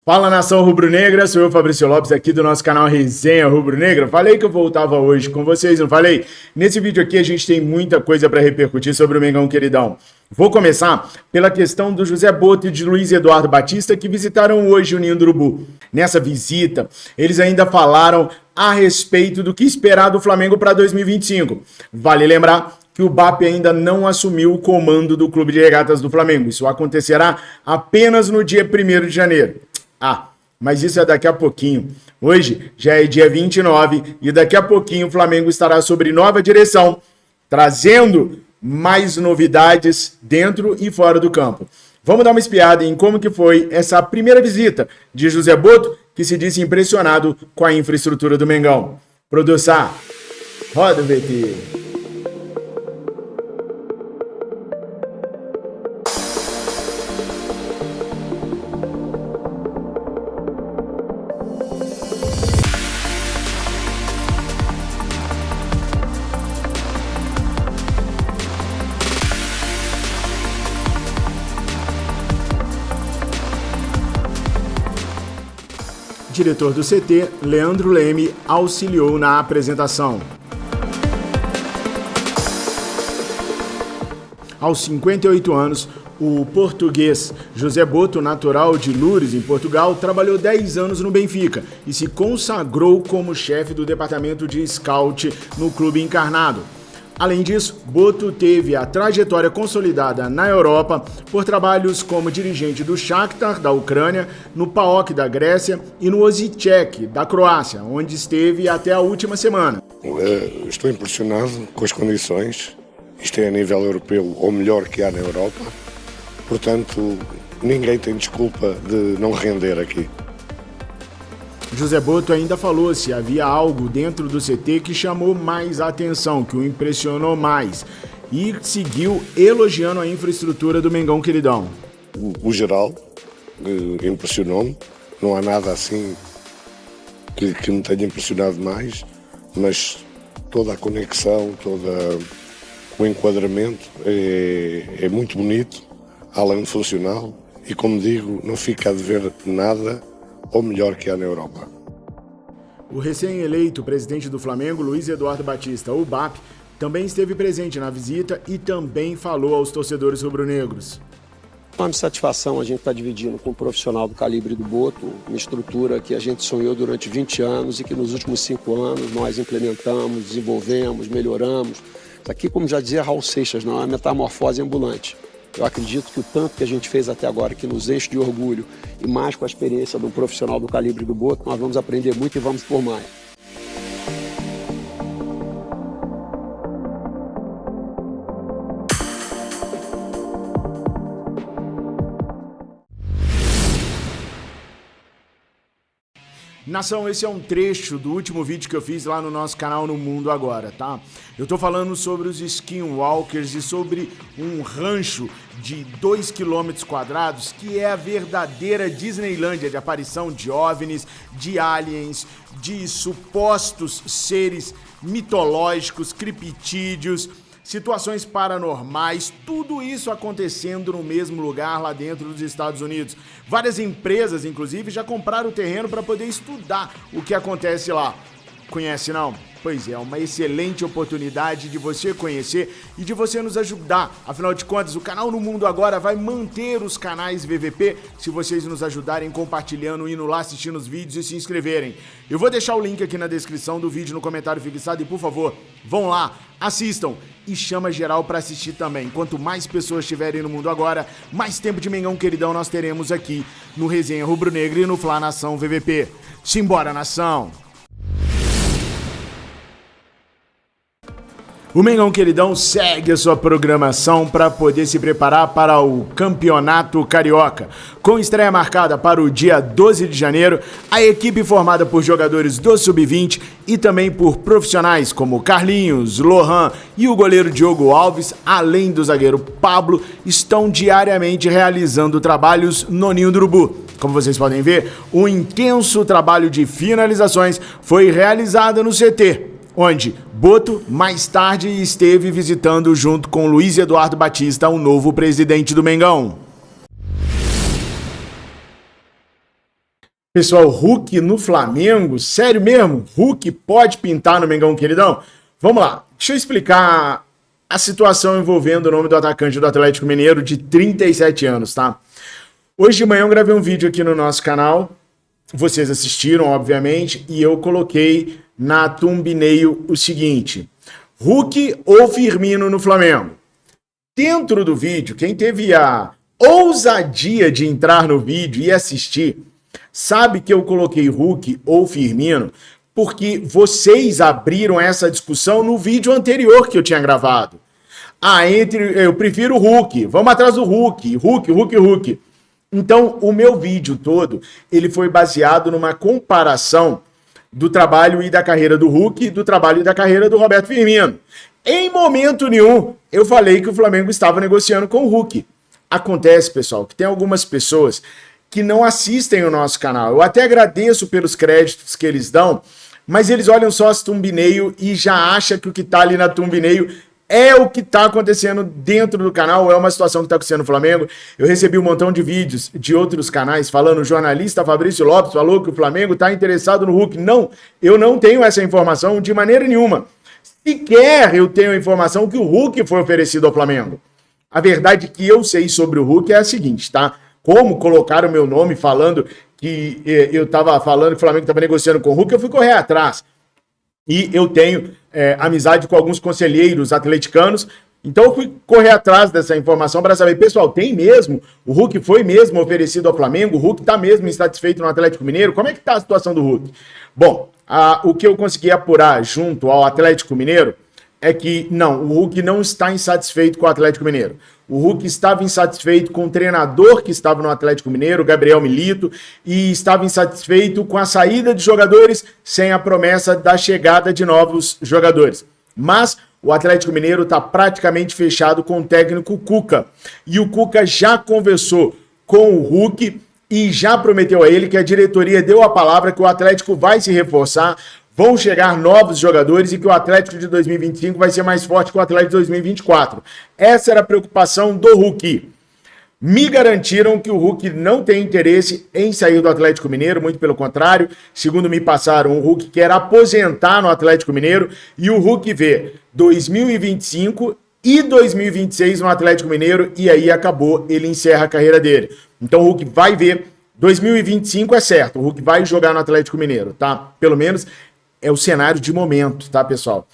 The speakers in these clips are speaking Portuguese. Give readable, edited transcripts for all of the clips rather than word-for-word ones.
Fala, nação rubro-negra, sou eu, Fabrício Lopes, aqui do nosso canal Resenha Rubro-Negra. Falei que eu voltava hoje com vocês, não falei? Nesse vídeo aqui a gente tem muita coisa para repercutir sobre o Mengão queridão. Vou começar pela questão do José Boto e de Luiz Eduardo Batista, que visitaram hoje o Ninho do Urubu. Nessa visita, eles ainda falaram a respeito do que esperar do Flamengo para 2025. Vale lembrar que o BAP ainda não assumiu o comando do Clube de Regatas do Flamengo. Isso acontecerá apenas no dia 1º de janeiro. Mas isso é daqui a pouquinho. Hoje já é dia 29 e daqui a pouquinho o Flamengo estará sob nova direção, trazendo mais novidades dentro e fora do campo. Vamos dar uma espiada em como que foi essa primeira visita de José Boto, que se disse impressionado com a infraestrutura do Mengão. Produção, roda o VT. Diretor do CT, Leandro Leme, auxiliou na apresentação. Aos 58 anos, o português José Boto, natural de Loures, em Portugal, trabalhou 10 anos no Benfica e se consagrou como chefe do departamento de scout no clube encarnado. Além disso, Boto teve a trajetória consolidada na Europa por trabalhos como dirigente do Shakhtar, da Ucrânia, no PAOK da Grécia e no Osijek, da Croácia, onde esteve até a última semana. Estou impressionado com as condições. Isto é a nível europeu, ou melhor que há na Europa. Portanto, ninguém tem desculpa de não render aqui. José Boto ainda falou se havia algo dentro do CT que chamou mais a atenção, que o impressionou mais, e seguiu elogiando a infraestrutura do Mengão queridão. O geral impressionou-me, não há nada assim que me tenha impressionado mais, mas toda a conexão, todo o enquadramento é muito bonito, além de funcional, e como digo, não fica a dever nada ou melhor que há na Europa. O recém-eleito presidente do Flamengo, Luiz Eduardo Batista, o BAP, também esteve presente na visita e também falou aos torcedores rubro-negros. Uma satisfação a gente está dividindo com um profissional do calibre do Boto, uma estrutura que a gente sonhou durante 20 anos e que nos últimos 5 anos nós implementamos, desenvolvemos, melhoramos. Isso aqui, como já dizia Raul Seixas, não é uma metamorfose ambulante. Eu acredito que o tanto que a gente fez até agora, que nos enche de orgulho, e mais com a experiência de um profissional do calibre do Boto, nós vamos aprender muito e vamos por mais. Nação, esse é um trecho do último vídeo que eu fiz lá no nosso canal No Mundo Agora, tá? Eu tô falando sobre os skinwalkers e sobre um rancho de 2 km quadrados que é a verdadeira Disneylândia de aparição de OVNIs, de aliens, de supostos seres mitológicos, criptídeos, situações paranormais, tudo isso acontecendo no mesmo lugar lá dentro dos Estados Unidos. Várias empresas, inclusive, já compraram o terreno para poder estudar o que acontece lá. Conhece, não? Pois é, uma excelente oportunidade de você conhecer e de você nos ajudar. Afinal de contas, o canal No Mundo Agora vai manter os canais VVP se vocês nos ajudarem compartilhando, indo lá, assistindo os vídeos e se inscreverem. Eu vou deixar o link aqui na descrição do vídeo, no comentário fixado, e por favor, vão lá, assistam e chama geral para assistir também. Quanto mais pessoas estiverem no Mundo Agora, mais tempo de Mengão queridão nós teremos aqui no Resenha Rubro-Negra e no Fla Nação VVP. Simbora, nação! O Mengão queridão segue a sua programação para poder se preparar para o Campeonato Carioca. Com estreia marcada para o dia 12 de janeiro, a equipe formada por jogadores do Sub-20 e também por profissionais como Carlinhos, Lohan e o goleiro Diogo Alves, além do zagueiro Pablo, estão diariamente realizando trabalhos no Ninho do Urubu. Como vocês podem ver, um intenso trabalho de finalizações foi realizado no CT, onde Boto mais tarde esteve visitando junto com Luiz Eduardo Batista, o novo presidente do Mengão. Pessoal, Hulk no Flamengo? Sério mesmo? Hulk pode pintar no Mengão, queridão? Vamos lá, deixa eu explicar a situação envolvendo o nome do atacante do Atlético Mineiro de 37 anos, tá? Hoje de manhã eu gravei um vídeo aqui no nosso canal, vocês assistiram, obviamente, e eu coloquei na thumbnail o seguinte: Hulk ou Firmino no Flamengo? Dentro do vídeo, quem teve a ousadia de entrar no vídeo e assistir, sabe que eu coloquei Hulk ou Firmino porque vocês abriram essa discussão no vídeo anterior que eu tinha gravado. Eu prefiro o Hulk, vamos atrás do Hulk. Então, o meu vídeo todo, ele foi baseado numa comparação do trabalho e da carreira do Hulk e do trabalho e da carreira do Roberto Firmino. Em momento nenhum, eu falei que o Flamengo estava negociando com o Hulk. Acontece, pessoal, que tem algumas pessoas que não assistem o nosso canal. Eu até agradeço pelos créditos que eles dão, mas eles olham só as thumbnail e já acham que o que está ali na thumbnail é o que está acontecendo dentro do canal, é uma situação que está acontecendo no Flamengo. Eu recebi um montão de vídeos de outros canais falando, o jornalista Fabrício Lopes falou que o Flamengo está interessado no Hulk. Não, eu não tenho essa informação de maneira nenhuma. Sequer eu tenho a informação que o Hulk foi oferecido ao Flamengo. A verdade que eu sei sobre o Hulk é a seguinte, tá? Como colocaram o meu nome falando que eu estava falando que o Flamengo estava negociando com o Hulk, eu fui correr atrás. E eu tenho amizade com alguns conselheiros atleticanos, então eu fui correr atrás dessa informação para saber, pessoal, tem mesmo? O Hulk foi mesmo oferecido ao Flamengo? O Hulk está mesmo insatisfeito no Atlético Mineiro? Como é que está a situação do Hulk? Bom, o que eu consegui apurar junto ao Atlético Mineiro é que, não, o Hulk não está insatisfeito com o Atlético Mineiro. O Hulk estava insatisfeito com o treinador que estava no Atlético Mineiro, Gabriel Milito, e estava insatisfeito com a saída de jogadores sem a promessa da chegada de novos jogadores. Mas o Atlético Mineiro está praticamente fechado com o técnico Cuca. E o Cuca já conversou com o Hulk e já prometeu a ele que a diretoria deu a palavra que o Atlético vai se reforçar, vão chegar novos jogadores e que o Atlético de 2025 vai ser mais forte que o Atlético de 2024. Essa era a preocupação do Hulk. Me garantiram que o Hulk não tem interesse em sair do Atlético Mineiro, muito pelo contrário. Segundo me passaram, o Hulk quer aposentar no Atlético Mineiro e o Hulk vê 2025 e 2026 no Atlético Mineiro e aí acabou, ele encerra a carreira dele. Então o Hulk vai ver, 2025 é certo, o Hulk vai jogar no Atlético Mineiro, tá? Pelo menos é o cenário de momento, tá, pessoal?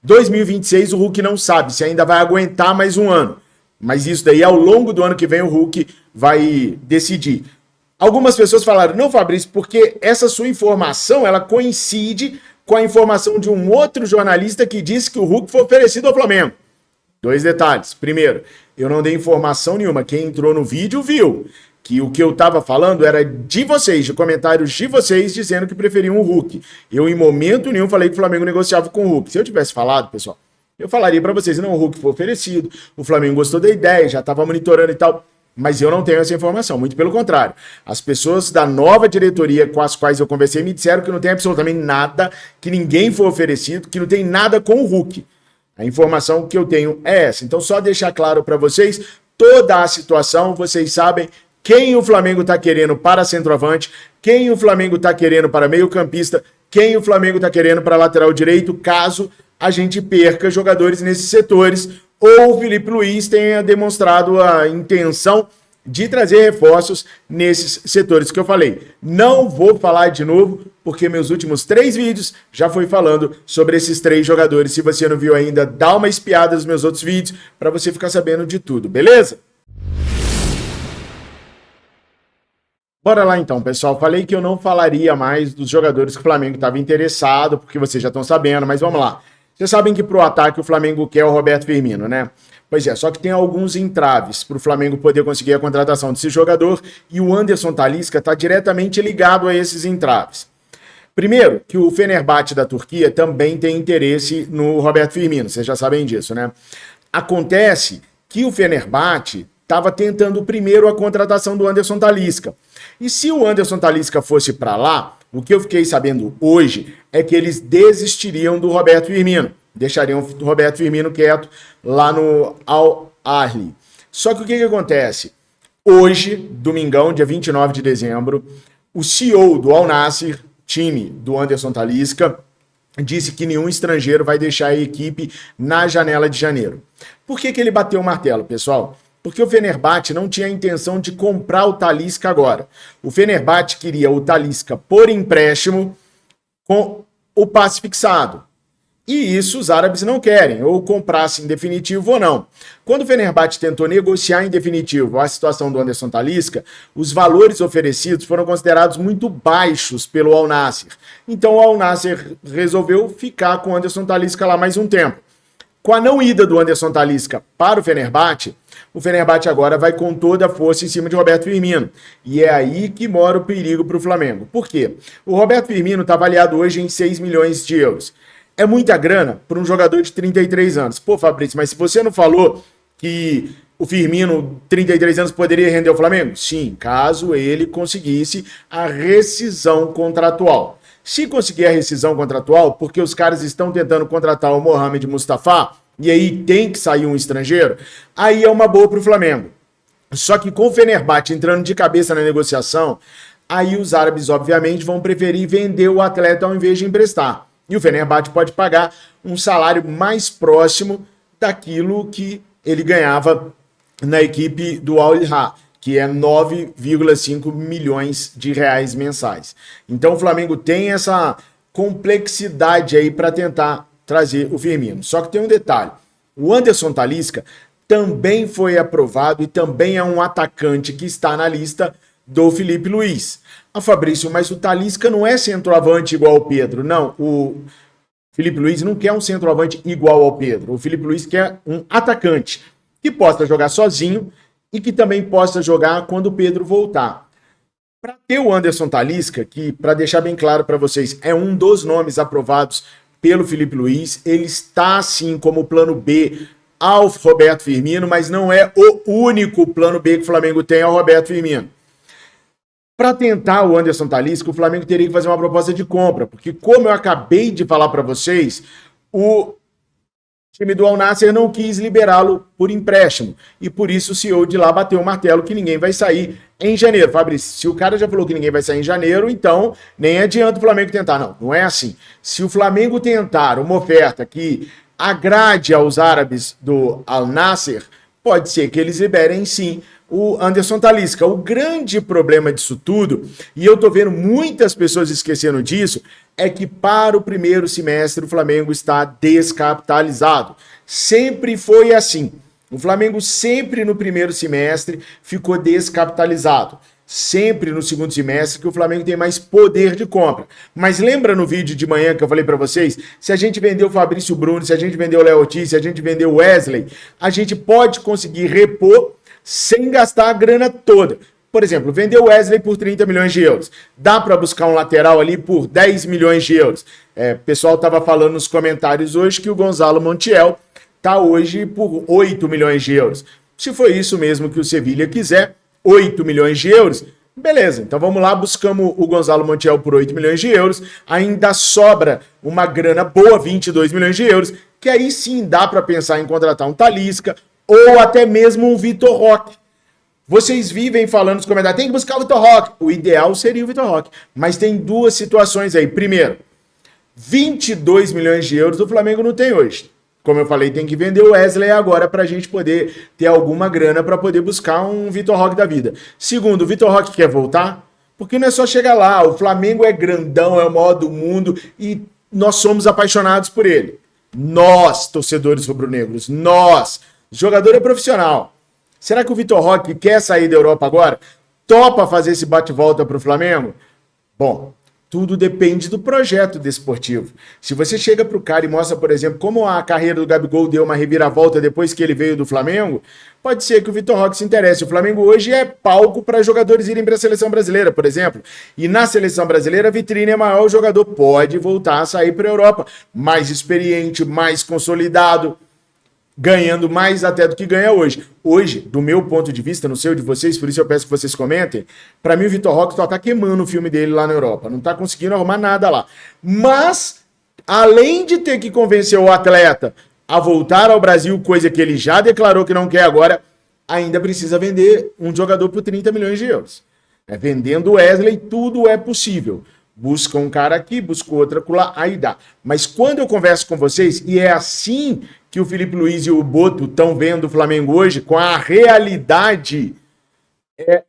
2026 o Hulk não sabe se ainda vai aguentar mais um ano. Mas isso daí, ao longo do ano que vem, o Hulk vai decidir. Algumas pessoas falaram, não, Fabrício, porque essa sua informação, ela coincide com a informação de um outro jornalista que disse que o Hulk foi oferecido ao Flamengo. Dois detalhes. Primeiro, eu não dei informação nenhuma. Quem entrou no vídeo viu que o que eu estava falando era de vocês, de comentários de vocês, dizendo que preferiam o Hulk. Eu, em momento nenhum, falei que o Flamengo negociava com o Hulk. Se eu tivesse falado, pessoal, eu falaria para vocês, não, o Hulk foi oferecido, o Flamengo gostou da ideia, já estava monitorando e tal, mas eu não tenho essa informação, muito pelo contrário. As pessoas da nova diretoria com as quais eu conversei me disseram que não tem absolutamente nada, que ninguém foi oferecido, que não tem nada com o Hulk. A informação que eu tenho é essa. Então, só deixar claro para vocês toda a situação, vocês sabem quem o Flamengo está querendo para centroavante, quem o Flamengo está querendo para meio-campista, quem o Flamengo está querendo para lateral direito, caso a gente perca jogadores nesses setores, ou o Felipe Luiz tenha demonstrado a intenção de trazer reforços nesses setores que eu falei. Não vou falar de novo, porque meus últimos 3 vídeos já fui falando sobre esses 3 jogadores. Se você não viu ainda, dá uma espiada nos meus outros vídeos para você ficar sabendo de tudo, beleza? Bora lá então, pessoal. Falei que eu não falaria mais dos jogadores que o Flamengo estava interessado, porque vocês já estão sabendo, mas vamos lá. Vocês sabem que pro ataque o Flamengo quer o Roberto Firmino, né? Pois é, só que tem alguns entraves para o Flamengo poder conseguir a contratação desse jogador e o Anderson Talisca está diretamente ligado a esses entraves. Primeiro, que o Fenerbahçe da Turquia também tem interesse no Roberto Firmino, vocês já sabem disso, né? Acontece que o Fenerbahçe estava tentando primeiro a contratação do Anderson Talisca. E se o Anderson Talisca fosse para lá, o que eu fiquei sabendo hoje é que eles desistiriam do Roberto Firmino, deixariam o Roberto Firmino quieto lá no Al Ahly. Só que o que acontece? Hoje, domingão, dia 29 de dezembro, O CEO do Al Nassr, time do Anderson Talisca, disse que nenhum estrangeiro vai deixar a equipe na janela de janeiro. Por que ele bateu o martelo, pessoal? Porque o Fenerbahçe não tinha a intenção de comprar o Talisca agora. O Fenerbahçe queria o Talisca por empréstimo com o passe fixado. E isso os árabes não querem, ou comprasse em definitivo ou não. Quando o Fenerbahçe tentou negociar em definitivo a situação do Anderson Talisca, os valores oferecidos foram considerados muito baixos pelo Al Nassr. Então o Al Nassr resolveu ficar com o Anderson Talisca lá mais um tempo. Com a não ida do Anderson Talisca para o Fenerbahçe agora vai com toda a força em cima de Roberto Firmino. E é aí que mora o perigo para o Flamengo. Por quê? O Roberto Firmino está avaliado hoje em 6 milhões de euros. É muita grana para um jogador de 33 anos. Pô, Fabrício, mas se você não falou que o Firmino, 33 anos, poderia render o Flamengo? Sim, caso ele conseguisse a rescisão contratual. Se conseguir a rescisão contratual, porque os caras estão tentando contratar o Mohamed Mustafa, e aí tem que sair um estrangeiro, aí é uma boa para o Flamengo. Só que com o Fenerbahçe entrando de cabeça na negociação, aí os árabes, obviamente, vão preferir vender o atleta ao invés de emprestar. E o Fenerbahçe pode pagar um salário mais próximo daquilo que ele ganhava na equipe do Al Hilal, que é 9,5 milhões de reais mensais. Então o Flamengo tem essa complexidade aí para tentar trazer o Firmino. Só que tem um detalhe, o Anderson Talisca também foi aprovado e também é um atacante que está na lista do Filipe Luiz. Ah, Fabrício, mas o Talisca não é centroavante igual ao Pedro. Não, o Filipe Luiz não quer um centroavante igual ao Pedro. O Filipe Luiz quer um atacante que possa jogar sozinho e que também possa jogar quando o Pedro voltar. Para ter o Anderson Talisca, que, para deixar bem claro para vocês, é um dos nomes aprovados pelo Filipe Luiz, ele está, sim, como plano B ao Roberto Firmino, mas não é o único plano B que o Flamengo tem ao Roberto Firmino. Para tentar o Anderson Talisca, o Flamengo teria que fazer uma proposta de compra, porque como eu acabei de falar para vocês, o time do Al Nassr não quis liberá-lo por empréstimo, e por isso o CEO de lá bateu o martelo que ninguém vai sair em janeiro. Fabrício, se o cara já falou que ninguém vai sair em janeiro, então nem adianta o Flamengo tentar. Não, não é assim. Se o Flamengo tentar uma oferta que agrade aos árabes do Al Nassr, pode ser que eles liberem sim o Anderson Talisca. O grande problema disso tudo, e eu tô vendo muitas pessoas esquecendo disso, é que para o primeiro semestre o Flamengo está descapitalizado. Sempre foi assim. O Flamengo sempre no primeiro semestre ficou descapitalizado. Sempre no segundo semestre que o Flamengo tem mais poder de compra. Mas lembra no vídeo de manhã que eu falei para vocês? Se a gente vender o Fabrício Bruno, se a gente vender o Léo Ortiz, se a gente vender o Wesley, a gente pode conseguir repor sem gastar a grana toda. Por exemplo, vender o Wesley por 30 milhões de euros. Dá para buscar um lateral ali por 10 milhões de euros. O pessoal estava falando nos comentários hoje que o Gonzalo Montiel está hoje por 8 milhões de euros. Se foi isso mesmo que o Sevilha quiser, 8 milhões de euros, beleza. Então vamos lá, buscamos o Gonzalo Montiel por 8 milhões de euros. Ainda sobra uma grana boa, 22 milhões de euros, que aí sim dá para pensar em contratar um Talisca ou até mesmo um Vitor Roque. Vocês vivem falando nos comentários, tem que buscar o Vitor Roque. O ideal seria o Vitor Roque. Mas tem duas situações aí. Primeiro, 22 milhões de euros o Flamengo não tem hoje. Como eu falei, tem que vender o Wesley agora para a gente poder ter alguma grana para poder buscar um Vitor Roque da vida. Segundo, o Vitor Roque quer voltar? Porque não é só chegar lá. O Flamengo é grandão, é o maior do mundo e nós somos apaixonados por ele. Nós, torcedores rubro-negros, nós. O jogador é profissional. Será que o Vitor Roque quer sair da Europa agora? Topa fazer esse bate-volta para o Flamengo? Bom, tudo depende do projeto desportivo. Se você chega para o cara e mostra, por exemplo, como a carreira do Gabigol deu uma reviravolta depois que ele veio do Flamengo, pode ser que o Vitor Roque se interesse. O Flamengo hoje é palco para jogadores irem para a seleção brasileira, por exemplo. E na seleção brasileira a vitrine é maior, o jogador pode voltar a sair para a Europa. Mais experiente, mais consolidado, ganhando mais até do que ganha hoje. Hoje, do meu ponto de vista, não sei o de vocês, por isso eu peço que vocês comentem, para mim o Vitor Roque só tá queimando o filme dele lá na Europa, não tá conseguindo arrumar nada lá. Mas, além de ter que convencer o atleta a voltar ao Brasil, coisa que ele já declarou que não quer agora, ainda precisa vender um jogador por 30 milhões de euros. Vendendo o Wesley, tudo é possível. Busca um cara aqui, busca outro acolá, aí dá. Mas quando eu converso com vocês, e é assim que o Felipe Luiz e o Boto estão vendo o Flamengo hoje, com a realidade,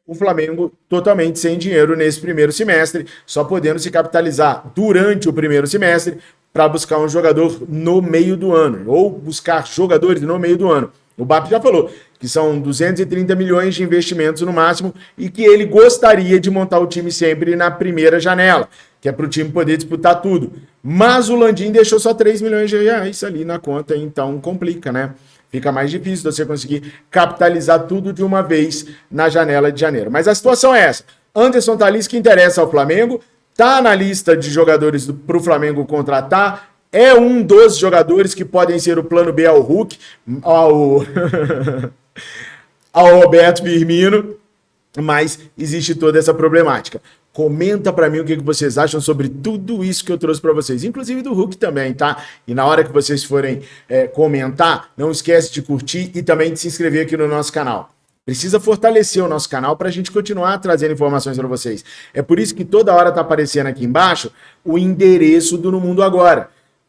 o Flamengo totalmente sem dinheiro nesse primeiro semestre, só podendo se capitalizar durante o primeiro semestre para buscar um jogador no meio do ano, ou buscar jogadores no meio do ano. O BAP já falou que são 230 milhões de investimentos no máximo e que ele gostaria de montar o time sempre na primeira janela, que é para o time poder disputar tudo. Mas o Landim deixou só 3 milhões de reais ali na conta, então complica, né? Fica mais difícil você conseguir capitalizar tudo de uma vez na janela de janeiro. Mas a situação é essa. Anderson Thalys, que interessa ao Flamengo, tá na lista de jogadores para o Flamengo contratar, é um dos jogadores que podem ser o plano B ao Hulk, ao Roberto Firmino, mas existe toda essa problemática. Comenta pra mim o que vocês acham sobre tudo isso que eu trouxe pra vocês, inclusive do Hulk também, tá? E na hora que vocês forem comentar, não esquece de curtir e também de se inscrever aqui no nosso canal. Precisa fortalecer o nosso canal para a gente continuar trazendo informações para vocês. É por isso que toda hora tá aparecendo aqui embaixo o endereço do No Mundo Agora.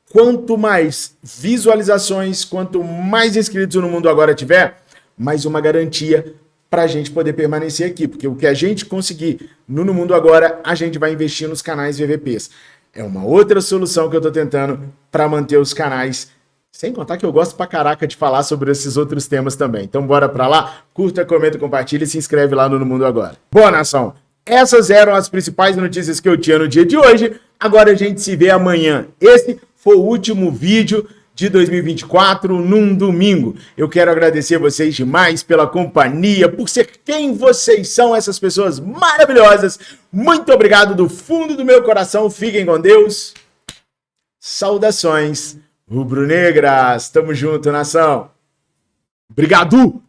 Quanto mais visualizações, quanto mais inscritos no Mundo Agora tiver, mais uma garantia para a gente poder permanecer aqui. Porque o que a gente conseguir no Mundo Agora, a gente vai investir nos canais VVPs. É uma outra solução que eu estou tentando para manter os canais. Sem contar que eu gosto pra caraca de falar sobre esses outros temas também. Então bora pra lá, curta, comenta, compartilha e se inscreve lá no Mundo Agora. Boa, nação! Essas eram as principais notícias que eu tinha no dia de hoje. Agora a gente se vê amanhã. Esse foi o último vídeo de 2024 num domingo. Eu quero agradecer vocês demais pela companhia, por ser quem vocês são, essas pessoas maravilhosas. Muito obrigado do fundo do meu coração. Fiquem com Deus. Saudações rubro-negras. Tamo junto, nação. Obrigado!